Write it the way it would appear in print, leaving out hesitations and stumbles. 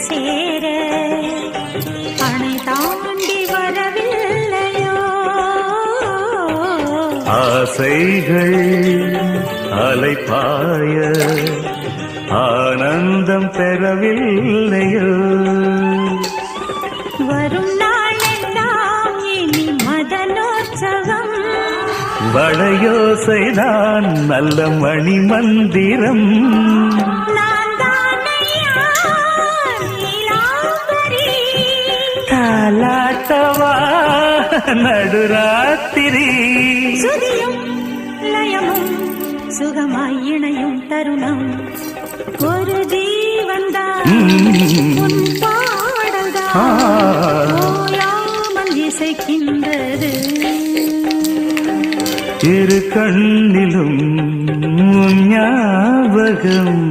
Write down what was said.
சேர அணை தாண்டி வரவில்லையோ ஆசைகள் அலைப்பாய ஆனந்தம் பெறவில்லையோ வரும் நாளெல்லாம் இனி மதனோற்சவம் வளையோசைதான் நல்ல மணி மந்திரம் தாலாட்டவா நடுராத்திரி சுதியும் லயமும் சுகமாய் இணையும் தருணம் ஒரு ஜீவன்தான் உன் பாடல்தான் ஓயாமல் இசைக்கின்றது இரு கண்ணிலும் ஞாபகம்